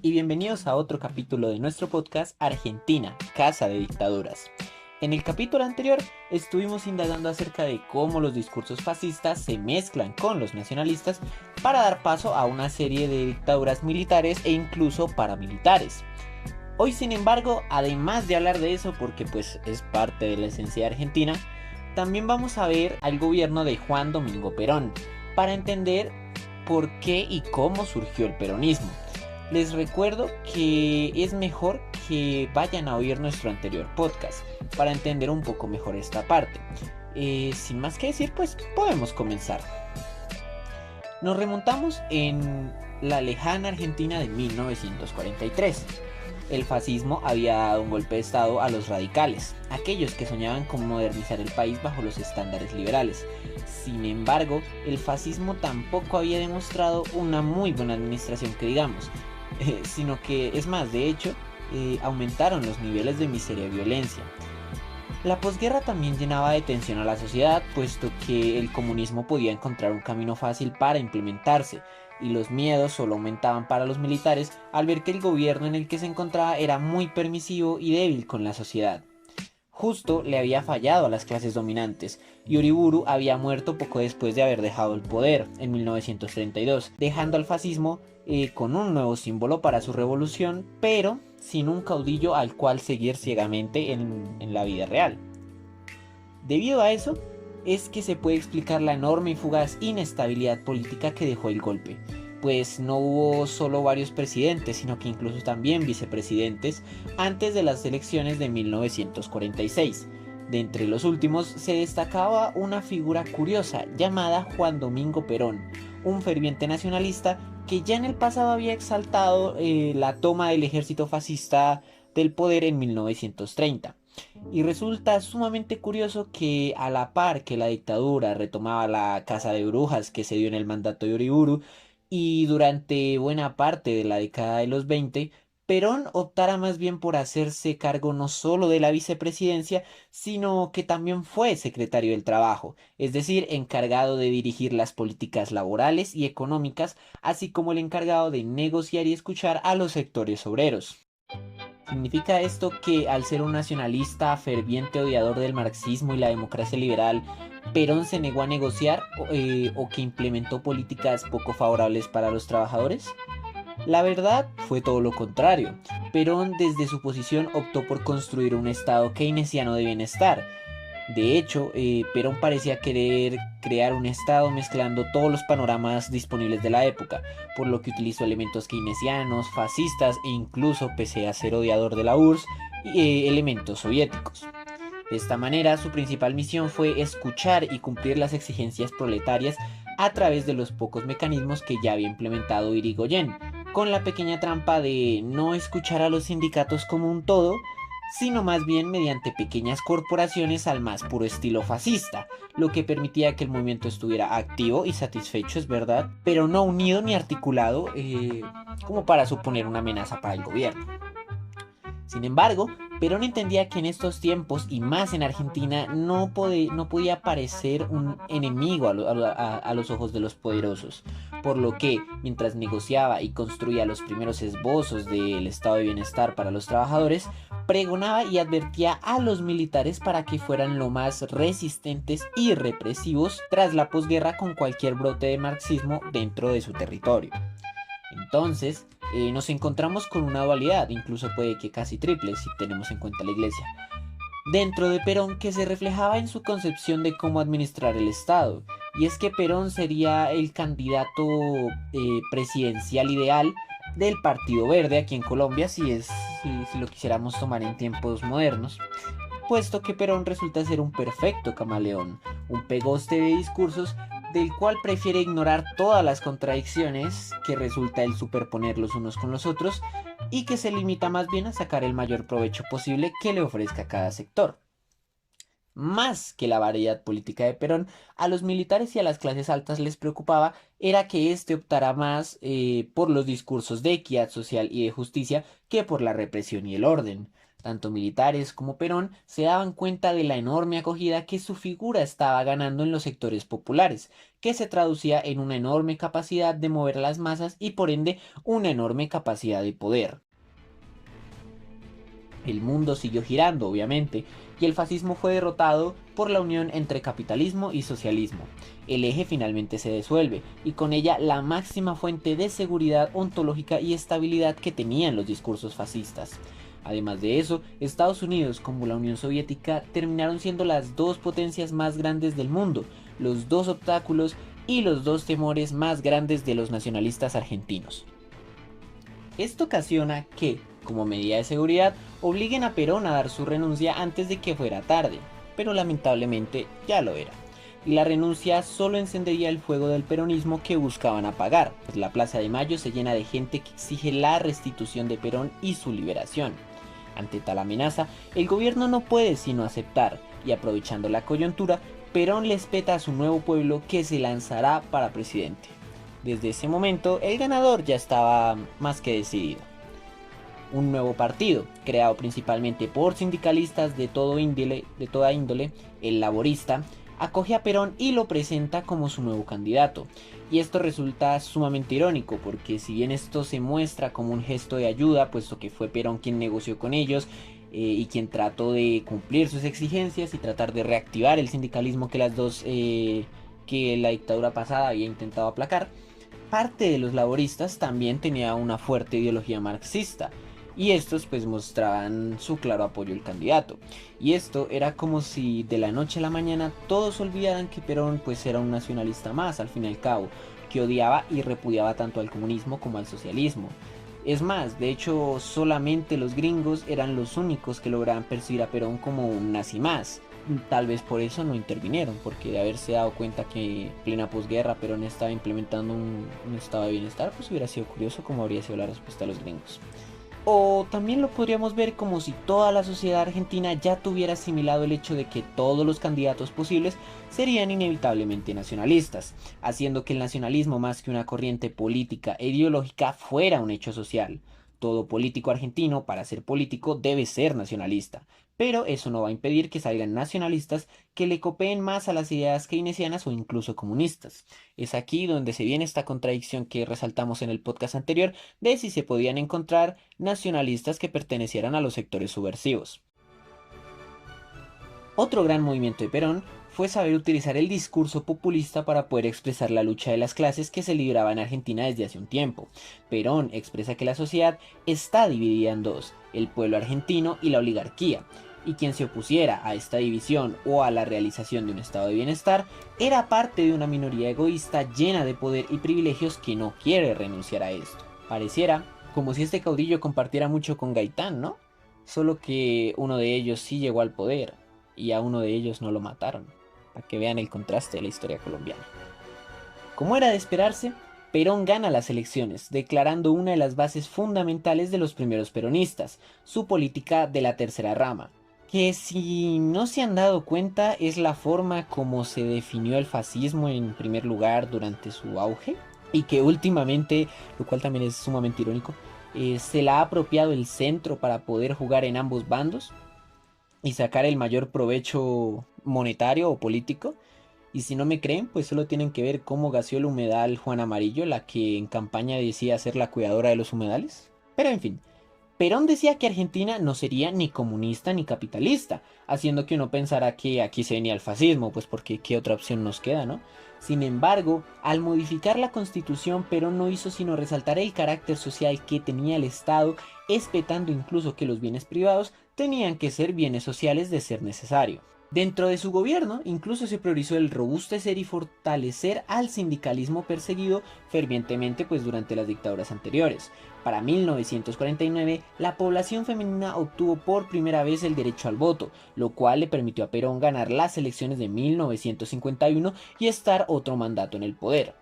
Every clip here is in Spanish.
y bienvenidos a otro capítulo de nuestro podcast Argentina, Casa de Dictaduras. En el capítulo anterior estuvimos indagando acerca de cómo los discursos fascistas se mezclan con los nacionalistas para dar paso a una serie de dictaduras militares e incluso paramilitares. Hoy, sin embargo, además de hablar de eso, porque pues es parte de la esencia de Argentina, también vamos a ver al gobierno de Juan Domingo Perón para entender por qué y cómo surgió el peronismo. Les recuerdo que es mejor que vayan a oír nuestro anterior podcast para entender un poco mejor esta parte. Sin más que decir, pues podemos comenzar. Nos remontamos en la lejana Argentina de 1943. El fascismo había dado un golpe de estado a los radicales, aquellos que soñaban con modernizar el país bajo los estándares liberales. Sin embargo, el fascismo tampoco había demostrado una muy buena administración que digamos, sino que es más, de hecho, aumentaron los niveles de miseria y violencia. La posguerra también llenaba de tensión a la sociedad, puesto que el comunismo podía encontrar un camino fácil para implementarse, y los miedos solo aumentaban para los militares al ver que el gobierno en el que se encontraba era muy permisivo y débil con la sociedad. Justo le había fallado a las clases dominantes, y Uriburu había muerto poco después de haber dejado el poder, en 1932, dejando al fascismo con un nuevo símbolo para su revolución, pero sin un caudillo al cual seguir ciegamente en la vida real. Debido a eso, es que se puede explicar la enorme y fugaz inestabilidad política que dejó el golpe, pues no hubo solo varios presidentes, sino que incluso también vicepresidentes antes de las elecciones de 1946. De entre los últimos se destacaba una figura curiosa llamada Juan Domingo Perón, un ferviente nacionalista que ya en el pasado había exaltado la toma del ejército fascista del poder en 1930. Y resulta sumamente curioso que a la par que la dictadura retomaba la caza de brujas que se dio en el mandato de Uriburu y durante buena parte de la década de los 20, Perón optara más bien por hacerse cargo no solo de la vicepresidencia, sino que también fue secretario del Trabajo, es decir, encargado de dirigir las políticas laborales y económicas, así como el encargado de negociar y escuchar a los sectores obreros. ¿Significa esto que al ser un nacionalista ferviente odiador del marxismo y la democracia liberal, Perón se negó a negociar o que implementó políticas poco favorables para los trabajadores? La verdad fue todo lo contrario. Perón desde su posición optó por construir un estado keynesiano de bienestar. De hecho, Perón parecía querer crear un estado mezclando todos los panoramas disponibles de la época, por lo que utilizó elementos keynesianos, fascistas e incluso, pese a ser odiador de la URSS, elementos soviéticos. De esta manera, su principal misión fue escuchar y cumplir las exigencias proletarias a través de los pocos mecanismos que ya había implementado Irigoyen, con la pequeña trampa de no escuchar a los sindicatos como un todo, sino más bien mediante pequeñas corporaciones al más puro estilo fascista, lo que permitía que el movimiento estuviera activo y satisfecho, es verdad, pero no unido ni articulado como para suponer una amenaza para el gobierno. Sin embargo, Perón entendía que en estos tiempos, y más en Argentina, no podía parecer un enemigo a los ojos de los poderosos, por lo que, mientras negociaba y construía los primeros esbozos del estado de bienestar para los trabajadores, pregonaba y advertía a los militares para que fueran lo más resistentes y represivos tras la posguerra con cualquier brote de marxismo dentro de su territorio. Entonces, nos encontramos con una dualidad, incluso puede que casi triple si tenemos en cuenta la iglesia, dentro de Perón, que se reflejaba en su concepción de cómo administrar el Estado. Y es que Perón sería el candidato presidencial ideal del Partido Verde aquí en Colombia, si lo quisiéramos tomar en tiempos modernos, puesto que Perón resulta ser un perfecto camaleón, un pegoste de discursos del cual prefiere ignorar todas las contradicciones que resulta el superponer los unos con los otros y que se limita más bien a sacar el mayor provecho posible que le ofrezca cada sector. Más que la variedad política de Perón, a los militares y a las clases altas les preocupaba era que éste optara más por los discursos de equidad social y de justicia que por la represión y el orden. Tanto militares como Perón se daban cuenta de la enorme acogida que su figura estaba ganando en los sectores populares, que se traducía en una enorme capacidad de mover a las masas y por ende una enorme capacidad de poder. El mundo siguió girando, obviamente, y el fascismo fue derrotado por la unión entre capitalismo y socialismo. El eje finalmente se disuelve, y con ella la máxima fuente de seguridad ontológica y estabilidad que tenían los discursos fascistas. Además de eso, Estados Unidos como la Unión Soviética terminaron siendo las dos potencias más grandes del mundo, los dos obstáculos y los dos temores más grandes de los nacionalistas argentinos. Esto ocasiona que, como medida de seguridad, obliguen a Perón a dar su renuncia antes de que fuera tarde, pero lamentablemente ya lo era. Y la renuncia solo encendería el fuego del peronismo que buscaban apagar, pues la Plaza de Mayo se llena de gente que exige la restitución de Perón y su liberación. Ante tal amenaza, el gobierno no puede sino aceptar, y aprovechando la coyuntura, Perón le espeta a su nuevo pueblo que se lanzará para presidente. Desde ese momento, el ganador ya estaba más que decidido. Un nuevo partido, creado principalmente por sindicalistas de toda índole, el Laborista, acoge a Perón y lo presenta como su nuevo candidato. Y esto resulta sumamente irónico, porque si bien esto se muestra como un gesto de ayuda, puesto que fue Perón quien negoció con ellos, y quien trató de cumplir sus exigencias y tratar de reactivar el sindicalismo que la dictadura pasada había intentado aplacar, parte de los laboristas también tenía una fuerte ideología marxista, y estos pues mostraban su claro apoyo al candidato. Y esto era como si de la noche a la mañana todos olvidaran que Perón pues era un nacionalista más al fin y al cabo, que odiaba y repudiaba tanto al comunismo como al socialismo. Es más, de hecho solamente los gringos eran los únicos que lograban percibir a Perón como un nazi más. Tal vez por eso no intervinieron, porque de haberse dado cuenta que en plena posguerra Perón estaba implementando un estado de bienestar, pues hubiera sido curioso cómo habría sido la respuesta de los gringos. O también lo podríamos ver como si toda la sociedad argentina ya tuviera asimilado el hecho de que todos los candidatos posibles serían inevitablemente nacionalistas, haciendo que el nacionalismo más que una corriente política e ideológica fuera un hecho social. Todo político argentino, para ser político, debe ser nacionalista, pero eso no va a impedir que salgan nacionalistas que le copeen más a las ideas keynesianas o incluso comunistas. Es aquí donde se viene esta contradicción que resaltamos en el podcast anterior de si se podían encontrar nacionalistas que pertenecieran a los sectores subversivos. Otro gran movimiento de Perón fue saber utilizar el discurso populista para poder expresar la lucha de las clases que se libraba en Argentina desde hace un tiempo. Perón expresa que la sociedad está dividida en dos, el pueblo argentino y la oligarquía, y quien se opusiera a esta división o a la realización de un estado de bienestar era parte de una minoría egoísta llena de poder y privilegios que no quiere renunciar a esto. Pareciera como si este caudillo compartiera mucho con Gaitán, ¿no? Solo que uno de ellos sí llegó al poder y a uno de ellos no lo mataron, para que vean el contraste de la historia colombiana. Como era de esperarse, Perón gana las elecciones, declarando una de las bases fundamentales de los primeros peronistas, su política de la tercera rama, que si no se han dado cuenta es la forma como se definió el fascismo en primer lugar durante su auge, y que últimamente, lo cual también es sumamente irónico, se la ha apropiado el centro para poder jugar en ambos bandos y sacar el mayor provecho monetario o político. Y si no me creen, pues solo tienen que ver cómo gaseó el humedal Juan Amarillo, la que en campaña decía ser la cuidadora de los humedales. Pero en fin, Perón decía que Argentina no sería ni comunista ni capitalista, haciendo que uno pensara que aquí se venía el fascismo, pues porque qué otra opción nos queda, ¿no? Sin embargo, al modificar la constitución, Perón no hizo sino resaltar el carácter social que tenía el Estado, espetando incluso que los bienes privados tenían que ser bienes sociales de ser necesario. Dentro de su gobierno, incluso se priorizó el robustecer y fortalecer al sindicalismo perseguido fervientemente pues durante las dictaduras anteriores. Para 1949, la población femenina obtuvo por primera vez el derecho al voto, lo cual le permitió a Perón ganar las elecciones de 1951 y estar otro mandato en el poder.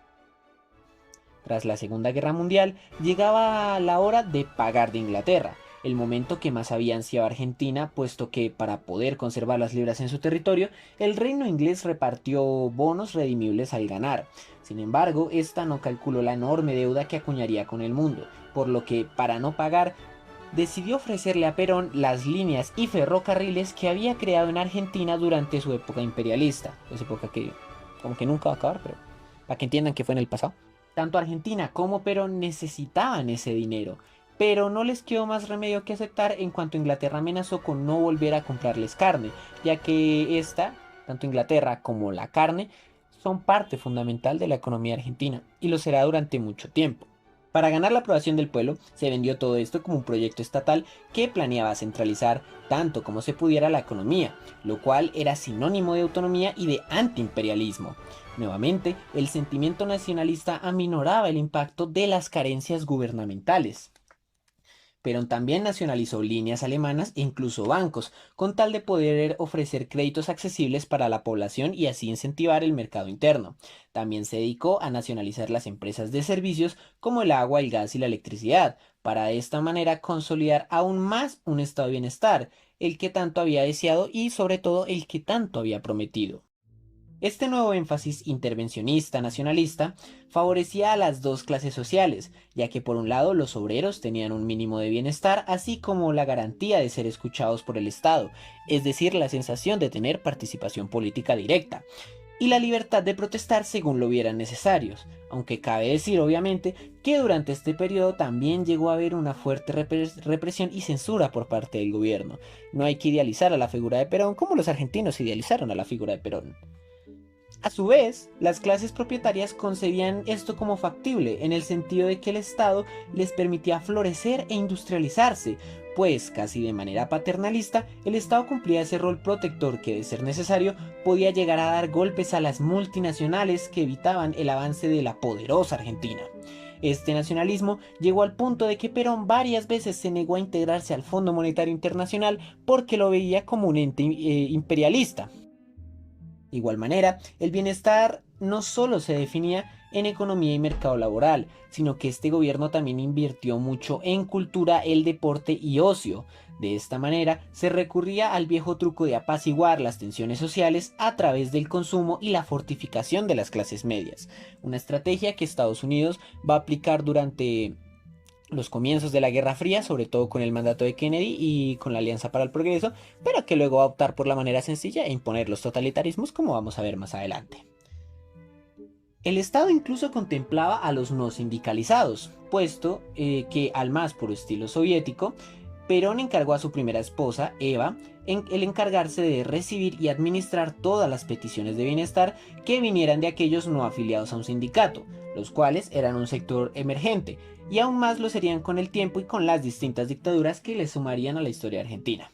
Tras la Segunda Guerra Mundial, llegaba la hora de pagar de Inglaterra, el momento que más había ansiado Argentina, puesto que para poder conservar las libras en su territorio, el reino inglés repartió bonos redimibles al ganar. Sin embargo, esta no calculó la enorme deuda que acuñaría con el mundo, por lo que, para no pagar, decidió ofrecerle a Perón las líneas y ferrocarriles que había creado en Argentina durante su época imperialista. Esa época que como que nunca va a acabar, pero para que entiendan que fue en el pasado. Tanto Argentina como Perón necesitaban ese dinero, pero no les quedó más remedio que aceptar en cuanto Inglaterra amenazó con no volver a comprarles carne, ya que esta, tanto Inglaterra como la carne, son parte fundamental de la economía argentina y lo será durante mucho tiempo. Para ganar la aprobación del pueblo, se vendió todo esto como un proyecto estatal que planeaba centralizar tanto como se pudiera la economía, lo cual era sinónimo de autonomía y de antiimperialismo. Nuevamente, el sentimiento nacionalista aminoraba el impacto de las carencias gubernamentales. Perón también nacionalizó líneas alemanas e incluso bancos, con tal de poder ofrecer créditos accesibles para la población y así incentivar el mercado interno. También se dedicó a nacionalizar las empresas de servicios como el agua, el gas y la electricidad, para de esta manera consolidar aún más un estado de bienestar, el que tanto había deseado y sobre todo el que tanto había prometido. Este nuevo énfasis intervencionista nacionalista favorecía a las dos clases sociales, ya que por un lado los obreros tenían un mínimo de bienestar, así como la garantía de ser escuchados por el Estado, es decir, la sensación de tener participación política directa, y la libertad de protestar según lo vieran necesarios, aunque cabe decir obviamente que durante este periodo también llegó a haber una fuerte represión y censura por parte del gobierno. No hay que idealizar a la figura de Perón como los argentinos idealizaron a la figura de Perón. A su vez, las clases propietarias concebían esto como factible, en el sentido de que el Estado les permitía florecer e industrializarse, pues, casi de manera paternalista, el Estado cumplía ese rol protector que, de ser necesario, podía llegar a dar golpes a las multinacionales que evitaban el avance de la poderosa Argentina. Este nacionalismo llegó al punto de que Perón varias veces se negó a integrarse al Fondo Monetario Internacional porque lo veía como un ente imperialista. De igual manera, el bienestar no solo se definía en economía y mercado laboral, sino que este gobierno también invirtió mucho en cultura, el deporte y ocio. De esta manera, se recurría al viejo truco de apaciguar las tensiones sociales a través del consumo y la fortificación de las clases medias, una estrategia que Estados Unidos va a aplicar durante los comienzos de la Guerra Fría, sobre todo con el mandato de Kennedy y con la Alianza para el Progreso, pero que luego va a optar por la manera sencilla e imponer los totalitarismos, como vamos a ver más adelante. El Estado incluso contemplaba a los no sindicalizados, puesto que al más puro estilo soviético, Perón encargó a su primera esposa, Eva, el encargarse de recibir y administrar todas las peticiones de bienestar que vinieran de aquellos no afiliados a un sindicato, los cuales eran un sector emergente, y aún más lo serían con el tiempo y con las distintas dictaduras que le sumarían a la historia argentina.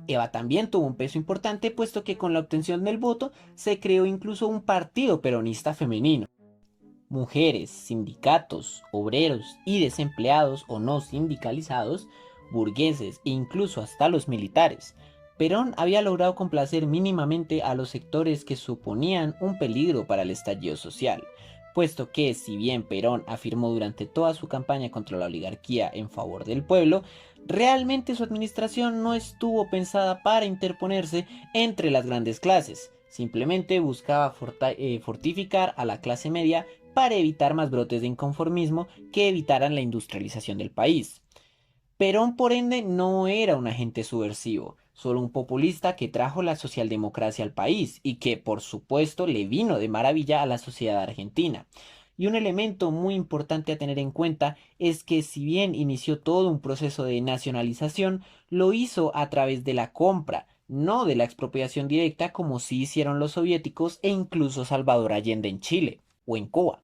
Eva también tuvo un peso importante, puesto que con la obtención del voto se creó incluso un partido peronista femenino. Mujeres, sindicatos, obreros y desempleados o no sindicalizados, burgueses e incluso hasta los militares. Perón había logrado complacer mínimamente a los sectores que suponían un peligro para el estallido social, puesto que si bien Perón afirmó durante toda su campaña contra la oligarquía en favor del pueblo, realmente su administración no estuvo pensada para interponerse entre las grandes clases, simplemente buscaba fortificar a la clase media para evitar más brotes de inconformismo que evitaran la industrialización del país. Perón, por ende, no era un agente subversivo, solo un populista que trajo la socialdemocracia al país y que, por supuesto, le vino de maravilla a la sociedad argentina. Y un elemento muy importante a tener en cuenta es que si bien inició todo un proceso de nacionalización, lo hizo a través de la compra, no de la expropiación directa como sí hicieron los soviéticos e incluso Salvador Allende en Chile o en Cuba.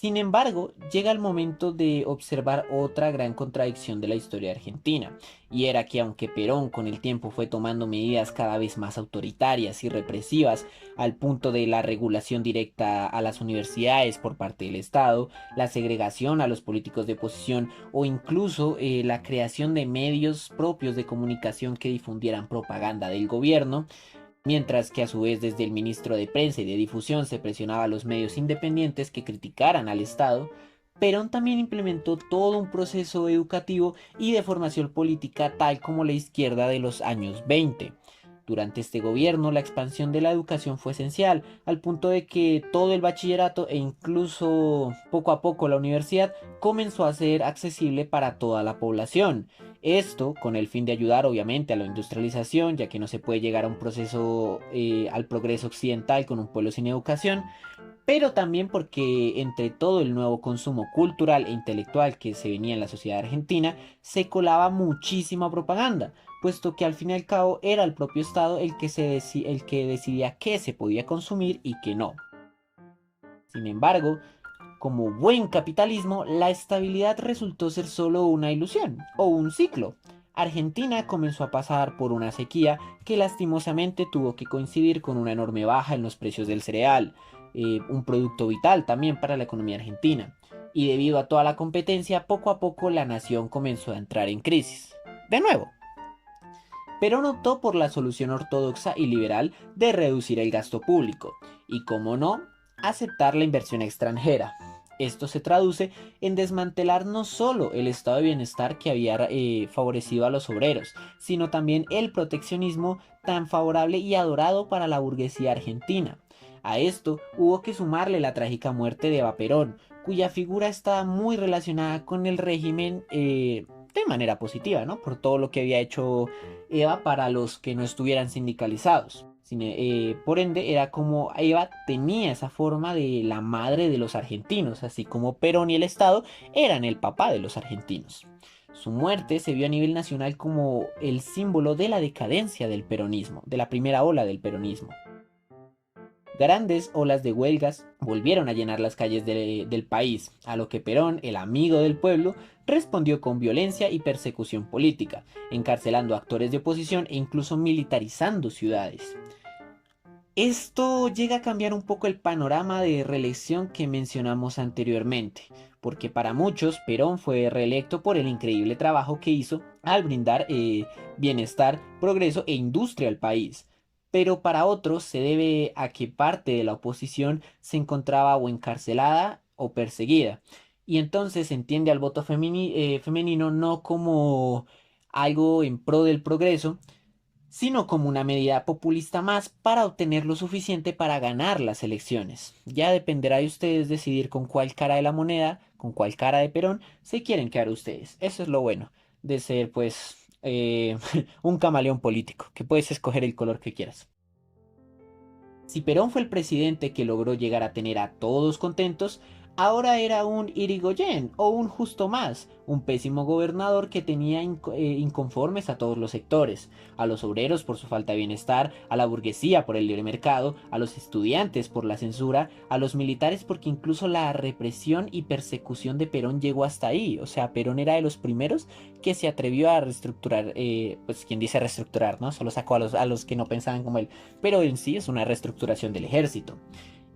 Sin embargo, llega el momento de observar otra gran contradicción de la historia argentina, y era que aunque Perón con el tiempo fue tomando medidas cada vez más autoritarias y represivas, al punto de la regulación directa a las universidades por parte del Estado, la segregación a los políticos de oposición o incluso la creación de medios propios de comunicación que difundieran propaganda del gobierno, mientras que a su vez desde el ministro de Prensa y de Difusión se presionaba a los medios independientes que criticaran al Estado, Perón también implementó todo un proceso educativo y de formación política tal como la izquierda de los años 20. Durante este gobierno, la expansión de la educación fue esencial, al punto de que todo el bachillerato e incluso poco a poco la universidad comenzó a ser accesible para toda la población. Esto con el fin de ayudar obviamente a la industrialización, ya que no se puede llegar a un proceso al progreso occidental con un pueblo sin educación, pero también porque entre todo el nuevo consumo cultural e intelectual que se venía en la sociedad argentina, se colaba muchísima propaganda, puesto que al fin y al cabo era el propio Estado el que decidía qué se podía consumir y qué no. Sin embargo, como buen capitalismo, la estabilidad resultó ser solo una ilusión o un ciclo. Argentina comenzó a pasar por una sequía que lastimosamente tuvo que coincidir con una enorme baja en los precios del cereal, un producto vital también para la economía argentina. Y debido a toda la competencia, poco a poco la nación comenzó a entrar en crisis. De nuevo, Perón optó por la solución ortodoxa y liberal de reducir el gasto público y, como no, aceptar la inversión extranjera. Esto se traduce en desmantelar no solo el estado de bienestar que había favorecido a los obreros, sino también el proteccionismo tan favorable y adorado para la burguesía argentina. A esto hubo que sumarle la trágica muerte de Eva Perón, cuya figura estaba muy relacionada con el régimen de manera positiva, ¿no? Por todo lo que había hecho Eva para los que no estuvieran sindicalizados. Por ende, era como Eva tenía esa forma de la madre de los argentinos, así como Perón y el Estado eran el papá de los argentinos. Su muerte se vio a nivel nacional como el símbolo de la decadencia del peronismo, de la primera ola del peronismo. Grandes olas de huelgas volvieron a llenar las calles del país, a lo que Perón, el amigo del pueblo, respondió con violencia y persecución política, encarcelando a actores de oposición e incluso militarizando ciudades. Esto llega a cambiar un poco el panorama de reelección que mencionamos anteriormente, porque para muchos Perón fue reelecto por el increíble trabajo que hizo al brindar bienestar, progreso e industria al país. Pero para otros se debe a que parte de la oposición se encontraba o encarcelada o perseguida. Y entonces se entiende al voto femenino no como algo en pro del progreso, sino como una medida populista más para obtener lo suficiente para ganar las elecciones. Ya dependerá de ustedes decidir con cuál cara de la moneda, con cuál cara de Perón se quieren quedar ustedes. Eso es lo bueno de ser pues un camaleón político, que puedes escoger el color que quieras. Si Perón fue el presidente que logró llegar a tener a todos contentos, ahora era un Irigoyen o un Justo Más, un pésimo gobernador que tenía inconformes a todos los sectores, a los obreros por su falta de bienestar, a la burguesía por el libre mercado, a los estudiantes por la censura, a los militares porque incluso la represión y persecución de Perón llegó hasta ahí. O sea, Perón era de los primeros que se atrevió a reestructurar, pues quien dice reestructurar, ¿no? Solo sacó a los que no pensaban como él, pero en sí es una reestructuración del ejército.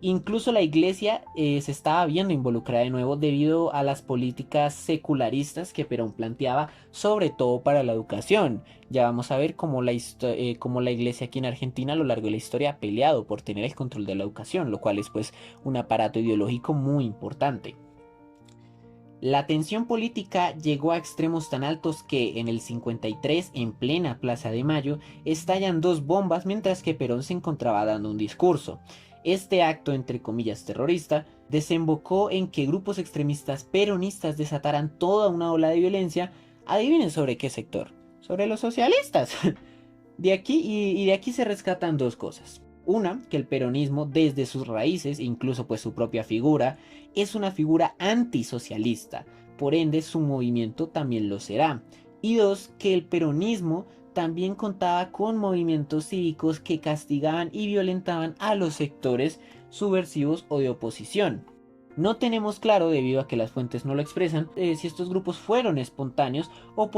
Incluso la iglesia se estaba viendo involucrada de nuevo debido a las políticas secularistas que Perón planteaba, sobre todo para la educación. Ya vamos a ver cómo la iglesia aquí en Argentina a lo largo de la historia ha peleado por tener el control de la educación, lo cual es pues un aparato ideológico muy importante. La tensión política llegó a extremos tan altos que en el 53, en plena Plaza de Mayo, estallan dos bombas mientras que Perón se encontraba dando un discurso. Este acto, entre comillas, terrorista, desembocó en que grupos extremistas peronistas desataran toda una ola de violencia. Adivinen sobre qué sector. Sobre los socialistas. De aquí se rescatan dos cosas. Una, que el peronismo desde sus raíces, incluso pues su propia figura, es una figura antisocialista, por ende su movimiento también lo será. Y dos, que el peronismo también contaba con movimientos cívicos que castigaban y violentaban a los sectores subversivos o de oposición. No tenemos claro, debido a que las fuentes no lo expresan, si estos grupos fueron espontáneos o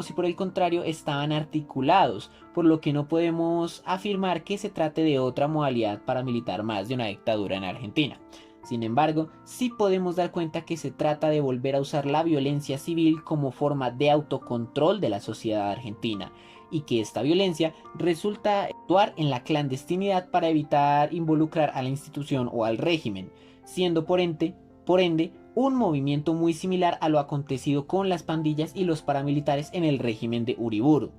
si por el contrario estaban articulados, por lo que no podemos afirmar que se trate de otra modalidad paramilitar más de una dictadura en Argentina. Sin embargo, sí podemos dar cuenta que se trata de volver a usar la violencia civil como forma de autocontrol de la sociedad argentina, y que esta violencia resulta actuar en la clandestinidad para evitar involucrar a la institución o al régimen, siendo por ende Por ende, un movimiento muy similar a lo acontecido con las pandillas y los paramilitares en el régimen de Uriburu.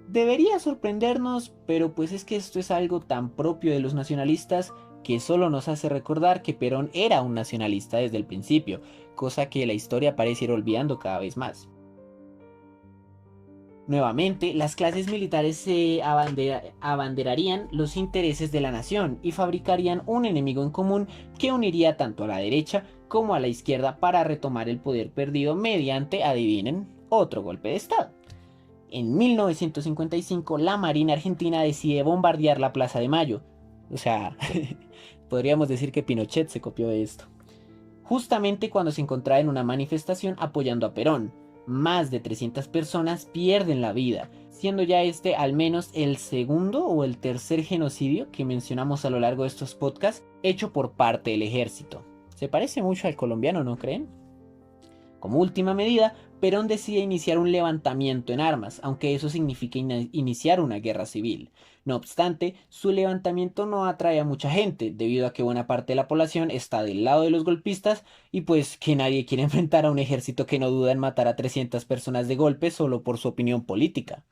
Debería sorprendernos, pero pues es que esto es algo tan propio de los nacionalistas que solo nos hace recordar que Perón era un nacionalista desde el principio, cosa que la historia parece ir olvidando cada vez más. Nuevamente, las clases militares se abanderarían los intereses de la nación y fabricarían un enemigo en común que uniría tanto a la derecha como a la izquierda para retomar el poder perdido mediante, adivinen, otro golpe de estado. En 1955 la Marina Argentina decide bombardear la Plaza de Mayo. O sea, podríamos decir que Pinochet se copió de esto. Justamente cuando se encontraba en una manifestación apoyando a Perón. Más de 300 personas pierden la vida, siendo ya este al menos el segundo o el tercer genocidio que mencionamos a lo largo de estos podcasts hecho por parte del ejército. Se parece mucho al colombiano, ¿no creen? Como última medida, Perón decide iniciar un levantamiento en armas, aunque eso significa iniciar una guerra civil. No obstante, su levantamiento no atrae a mucha gente, debido a que buena parte de la población está del lado de los golpistas y pues que nadie quiere enfrentar a un ejército que no duda en matar a 300 personas de golpe solo por su opinión política.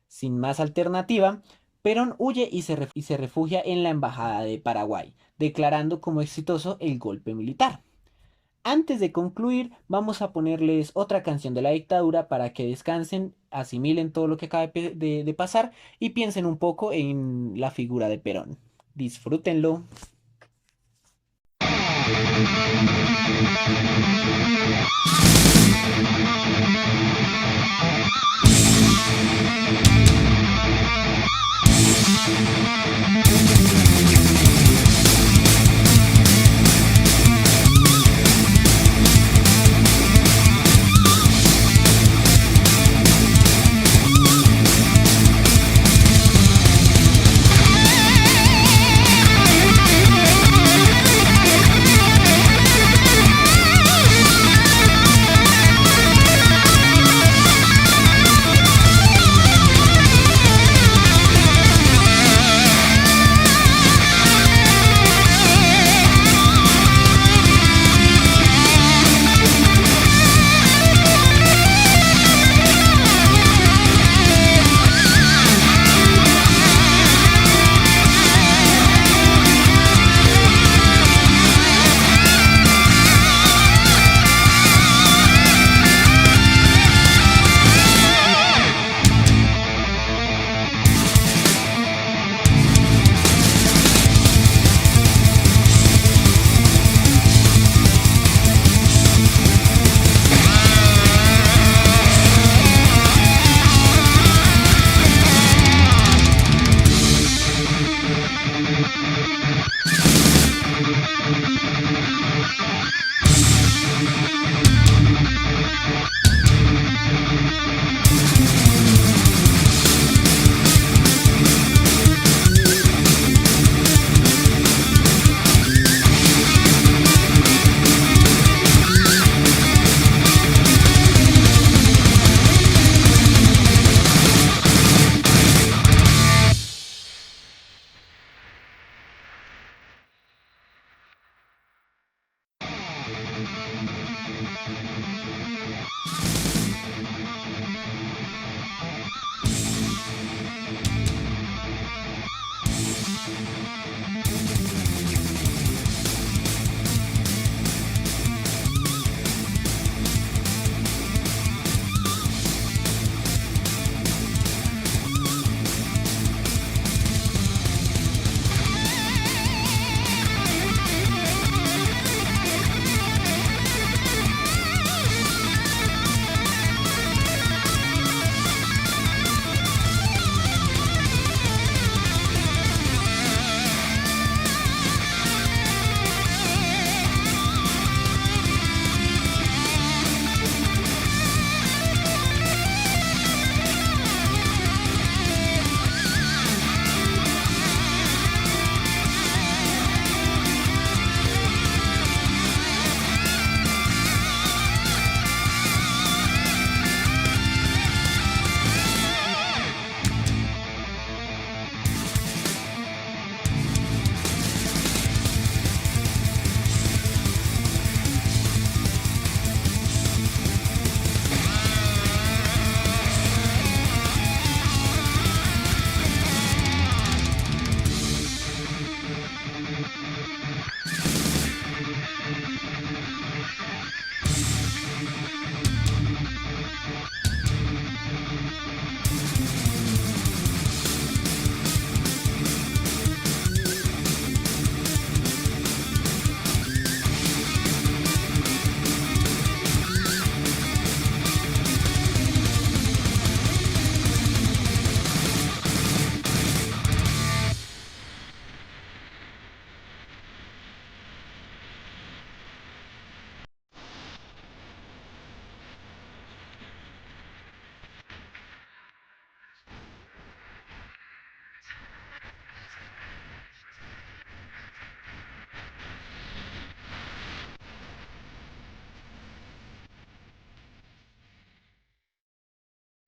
Sin más alternativa, Perón huye y se refugia en la embajada de Paraguay, declarando como exitoso el golpe militar. Antes de concluir, vamos a ponerles otra canción de la dictadura para que descansen, asimilen todo lo que acaba de pasar y piensen un poco en la figura de Perón. Disfrútenlo.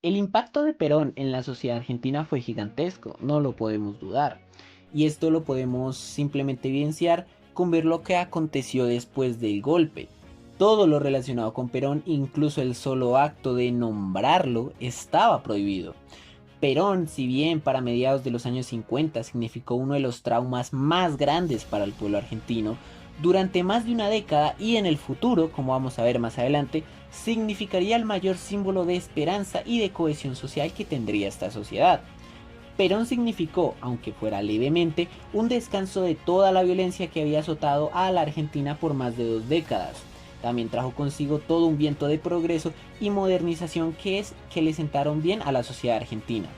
El impacto de Perón en la sociedad argentina fue gigantesco, no lo podemos dudar. Y esto lo podemos simplemente evidenciar con ver lo que aconteció después del golpe. Todo lo relacionado con Perón, incluso el solo acto de nombrarlo, estaba prohibido. Perón, si bien para mediados de los años 50 significó uno de los traumas más grandes para el pueblo argentino, durante más de una década y en el futuro, como vamos a ver más adelante, significaría el mayor símbolo de esperanza y de cohesión social que tendría esta sociedad. Perón significó, aunque fuera levemente, un descanso de toda la violencia que había azotado a la Argentina por más de 2 décadas. También trajo consigo todo un viento de progreso y modernización que le sentaron bien a la sociedad argentina.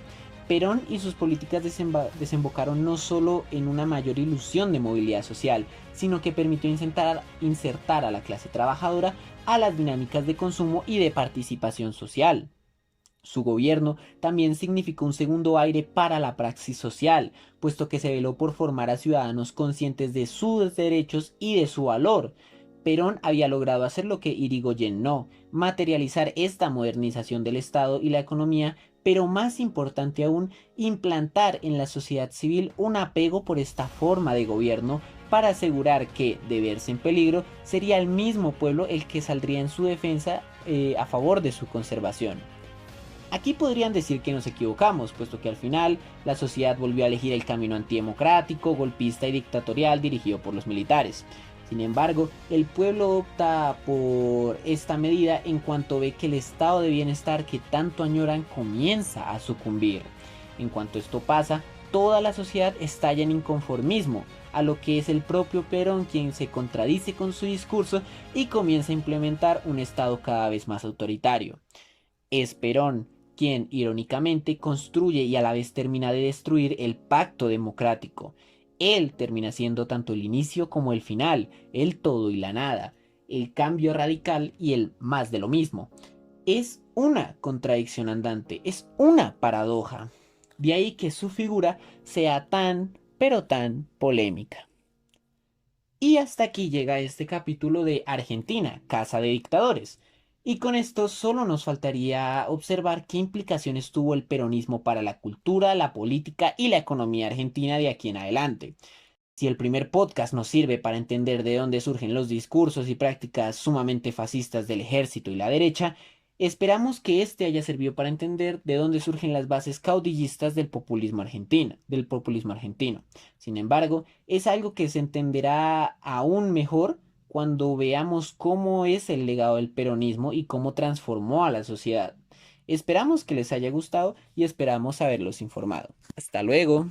Perón y sus políticas desembocaron no solo en una mayor ilusión de movilidad social, sino que permitió insertar a la clase trabajadora a las dinámicas de consumo y de participación social. Su gobierno también significó un segundo aire para la praxis social, puesto que se veló por formar a ciudadanos conscientes de sus derechos y de su valor. Perón había logrado hacer lo que Irigoyen no, materializar esta modernización del Estado y la economía, pero más importante aún, implantar en la sociedad civil un apego por esta forma de gobierno para asegurar que, de verse en peligro, sería el mismo pueblo el que saldría en su defensa a favor de su conservación. Aquí podrían decir que nos equivocamos, puesto que al final la sociedad volvió a elegir el camino antidemocrático, golpista y dictatorial dirigido por los militares. Sin embargo, el pueblo opta por esta medida en cuanto ve que el estado de bienestar que tanto añoran comienza a sucumbir. En cuanto esto pasa, toda la sociedad estalla en inconformismo, a lo que es el propio Perón quien se contradice con su discurso y comienza a implementar un estado cada vez más autoritario. Es Perón quien, irónicamente, construye y a la vez termina de destruir el pacto democrático. Él termina siendo tanto el inicio como el final, el todo y la nada, el cambio radical y el más de lo mismo. Es una contradicción andante, es una paradoja. De ahí que su figura sea tan, pero tan polémica. Y hasta aquí llega este capítulo de Argentina, Casa de Dictadores. Y con esto solo nos faltaría observar qué implicaciones tuvo el peronismo para la cultura, la política y la economía argentina de aquí en adelante. Si el primer podcast nos sirve para entender de dónde surgen los discursos y prácticas sumamente fascistas del ejército y la derecha, esperamos que este haya servido para entender de dónde surgen las bases caudillistas del populismo argentino. Sin embargo, es algo que se entenderá aún mejor cuando veamos cómo es el legado del peronismo y cómo transformó a la sociedad. Esperamos que les haya gustado y esperamos haberlos informado. Hasta luego.